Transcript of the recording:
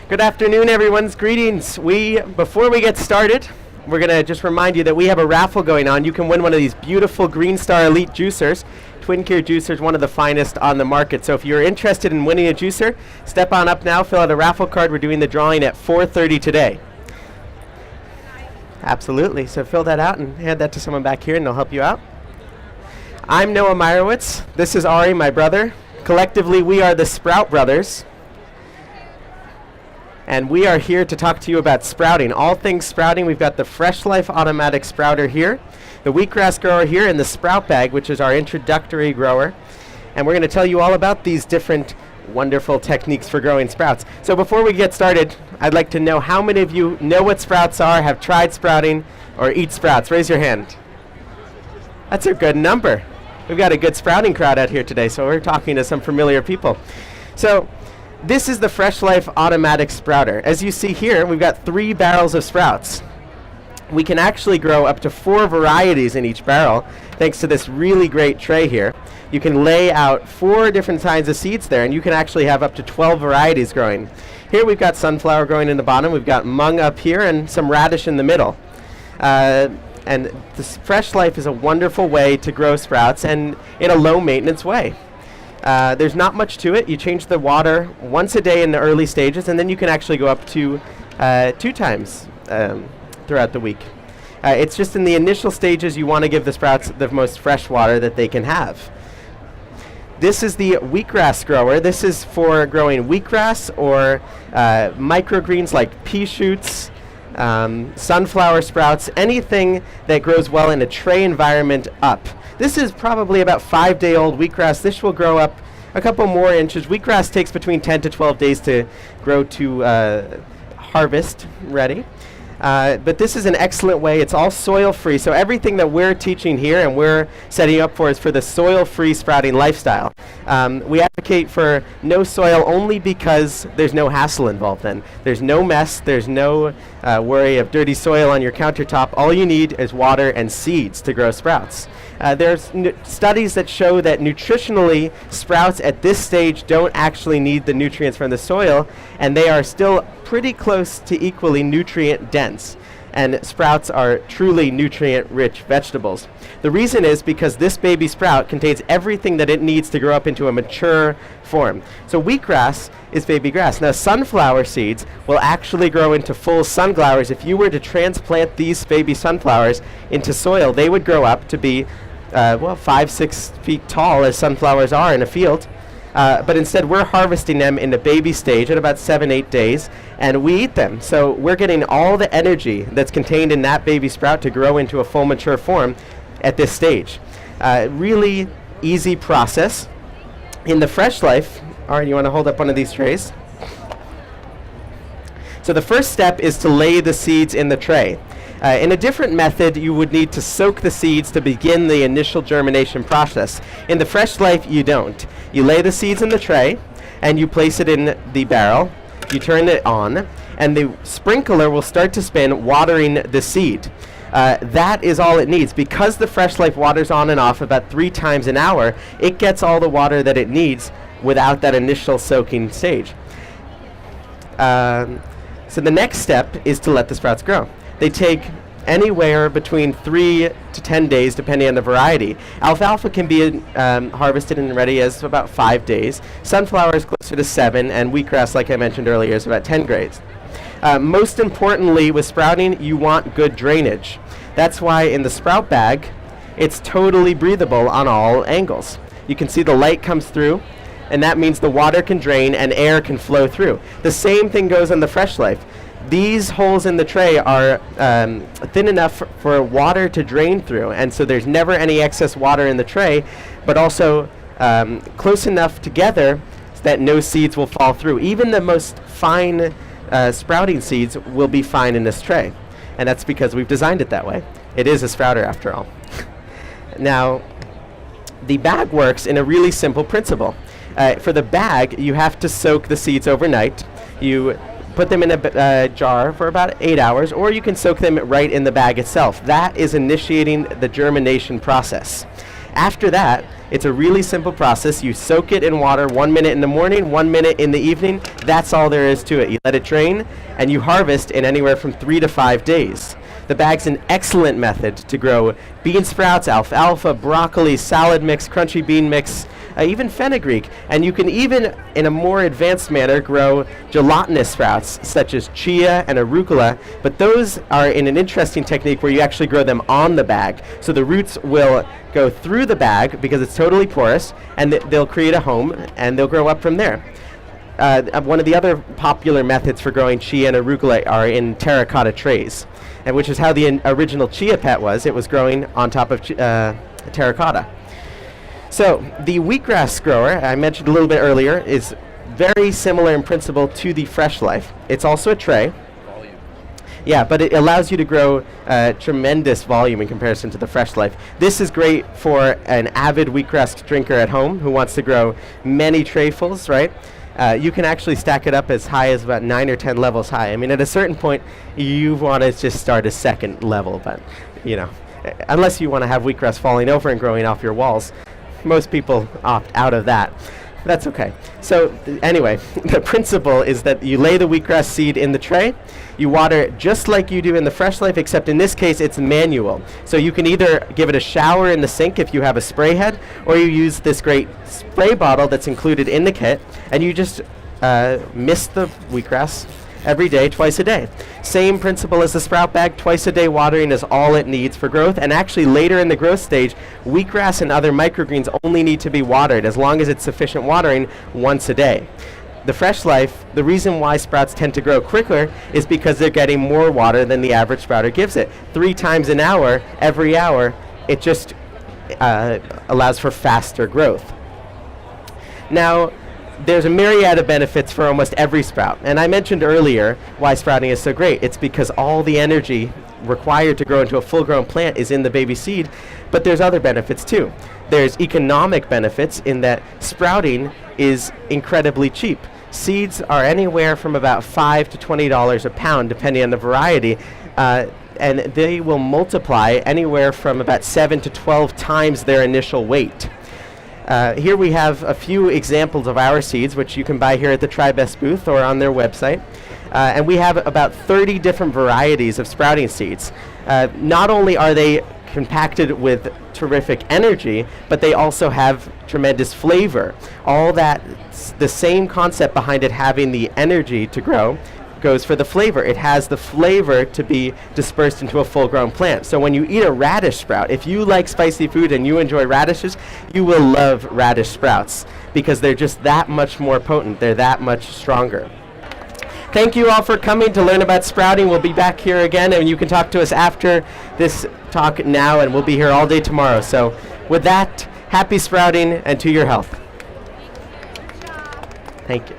Good afternoon, everyone's greetings. Before we get started, we're going to just remind you that we have a raffle going on. You can win one of these beautiful Green Star Elite juicers. Twin Cure juicer, one of the finest on the market. So if you're interested in winning a juicer, step on up now, fill out a raffle card. We're doing the drawing at 4:30 today. Absolutely. So fill that out and hand that to someone back here and they'll help you out. I'm Noah Meyerowitz. This is Ari, my brother. Collectively, we are the Sprout Brothers. And we are here to talk to you about sprouting. All things sprouting. We've got the Freshlife automatic sprouter here, the Wheatgrass Grower here, and the Sprout Bag, which is our introductory grower. And we're going to tell you all about these different wonderful techniques for growing sprouts. So before we get started, I'd like to know how many of you know what sprouts are, have tried sprouting, or eat sprouts. Raise your hand. That's a good number. We've got a good sprouting crowd out here today, so we're talking to some familiar people. So this is the Freshlife automatic sprouter. As you see here, we've got 3 barrels of sprouts. We can actually grow up to 4 varieties in each barrel, thanks to this really great tray here. You can lay out 4 different kinds of seeds there, and you can actually have up to 12 varieties growing. Here we've got sunflower growing in the bottom, we've got mung up here, and some radish in the middle. And this Freshlife is a wonderful way to grow sprouts, and in a low maintenance way. There's not much to it. You change the water once a day in the early stages, and then you can actually go up to 2 times throughout the week. It's just in the initial stages you want to give the sprouts the most fresh water that they can have. This is the Wheatgrass Grower. This is for growing wheatgrass or microgreens like pea shoots, sunflower sprouts, anything that grows well in a tray environment up. This is probably about 5-day-old wheatgrass. This will grow up a couple more inches. Wheatgrass takes between 10 to 12 days to grow to harvest ready. But this is an excellent way. It's all soil-free. So everything that we're teaching here and we're setting up for is for the soil-free sprouting lifestyle. We advocate for no soil only because there's no hassle involved then. There's no mess. There's no worry of dirty soil on your countertop. All you need is water and seeds to grow sprouts. There's studies that show that nutritionally, sprouts at this stage don't actually need the nutrients from the soil, and they are still pretty close to equally nutrient dense. And sprouts are truly nutrient-rich vegetables. The reason is because this baby sprout contains everything that it needs to grow up into a mature form. So wheatgrass is baby grass. Now sunflower seeds will actually grow into full sunflowers. If you were to transplant these baby sunflowers into soil, they would grow up to be 5-6 feet tall, as sunflowers are in a field. But instead we're harvesting them in the baby stage at about 7-8 days, and we eat them. So we're getting all the energy that's contained in that baby sprout to grow into a full mature form at this stage. Really easy process. In the Freshlife, Ari, you want to hold up one of these trays? So the first step is to lay the seeds in the tray. In a different method, you would need to soak the seeds to begin the initial germination process. In the Freshlife, you don't. You lay the seeds in the tray, and you place it in the barrel. You turn it on, and the sprinkler will start to spin, watering the seed. That is all it needs. Because the Freshlife waters on and off about 3 times an hour, it gets all the water that it needs without that initial soaking stage. So the next step is to let the sprouts grow. They take anywhere between 3 to 10 days, depending on the variety. Alfalfa can be harvested and ready as about 5 days. Sunflower is closer to 7, and wheatgrass, like I mentioned earlier, is about 10 days. Most importantly, with sprouting, you want good drainage. That's why in the sprout bag, it's totally breathable on all angles. You can see the light comes through, and that means the water can drain and air can flow through. The same thing goes on the Freshlife. These holes in the tray are thin enough for water to drain through, and so there's never any excess water in the tray, but also close enough together so that no seeds will fall through. Even the most fine sprouting seeds will be fine in this tray, and that's because we've designed it that way. It is a sprouter after all. Now, the bag works in a really simple principle. For the bag, you have to soak the seeds overnight. You put them in a jar for about 8 hours, or you can soak them right in the bag itself. That is initiating the germination process. After that, it's a really simple process. You soak it in water 1 minute in the morning, 1 minute in the evening. That's all there is to it. You let it drain, and you harvest in anywhere from 3 to 5 days. The bag's an excellent method to grow bean sprouts, alfalfa, broccoli, salad mix, crunchy bean mix, even fenugreek. And you can even, in a more advanced manner, grow gelatinous sprouts such as chia and arugula, but those are in an interesting technique where you actually grow them on the bag. So the roots will go through the bag because it's totally porous, and they'll create a home and they'll grow up from there. One of the other popular methods for growing chia and arugula are in terracotta trays, and which is how the original chia pet was. It was growing on top of terracotta. So the Wheatgrass Grower, I mentioned a little bit earlier, is very similar in principle to the Freshlife. It's also a tray. Volume. Yeah, but it allows you to grow tremendous volume in comparison to the Freshlife. This is great for an avid wheatgrass drinker at home who wants to grow many trayfuls, right? You can actually stack it up as high as about 9 or 10 levels high. I mean, at a certain point, you want to just start a second level, but, you know, unless you want to have wheatgrass falling over and growing off your walls. Most people opt out of that. That's okay. So anyway, the principle is that you lay the wheatgrass seed in the tray, you water it just like you do in the Freshlife, except in this case it's manual. So you can either give it a shower in the sink if you have a spray head, or you use this great spray bottle that's included in the kit, and you just mist the wheatgrass every day, twice a day. Same principle as the sprout bag, twice a day watering is all it needs for growth, and actually later in the growth stage, wheatgrass and other microgreens only need to be watered as long as it's sufficient watering once a day. The Freshlife, the reason why sprouts tend to grow quicker is because they're getting more water than the average sprouter gives it. 3 times an hour, every hour, it just allows for faster growth. Now, there's a myriad of benefits for almost every sprout. And I mentioned earlier why sprouting is so great. It's because all the energy required to grow into a full-grown plant is in the baby seed, but there's other benefits too. There's economic benefits in that sprouting is incredibly cheap. Seeds are anywhere from about $5 to $20 a pound, depending on the variety, and they will multiply anywhere from about 7 to 12 times their initial weight. Here we have a few examples of our seeds, which you can buy here at the Tribest booth or on their website. And we have about 30 different varieties of sprouting seeds. Not only are they compacted with terrific energy, but they also have tremendous flavor. All that, the same concept behind it having the energy to grow goes for the flavor. It has the flavor to be dispersed into a full-grown plant. So when you eat a radish sprout, if you like spicy food and you enjoy radishes, you will love radish sprouts because they're just that much more potent. They're that much stronger. Thank you all for coming to learn about sprouting. We'll be back here again, and you can talk to us after this talk now, and we'll be here all day tomorrow. So with that, happy sprouting and to your health. Thank you.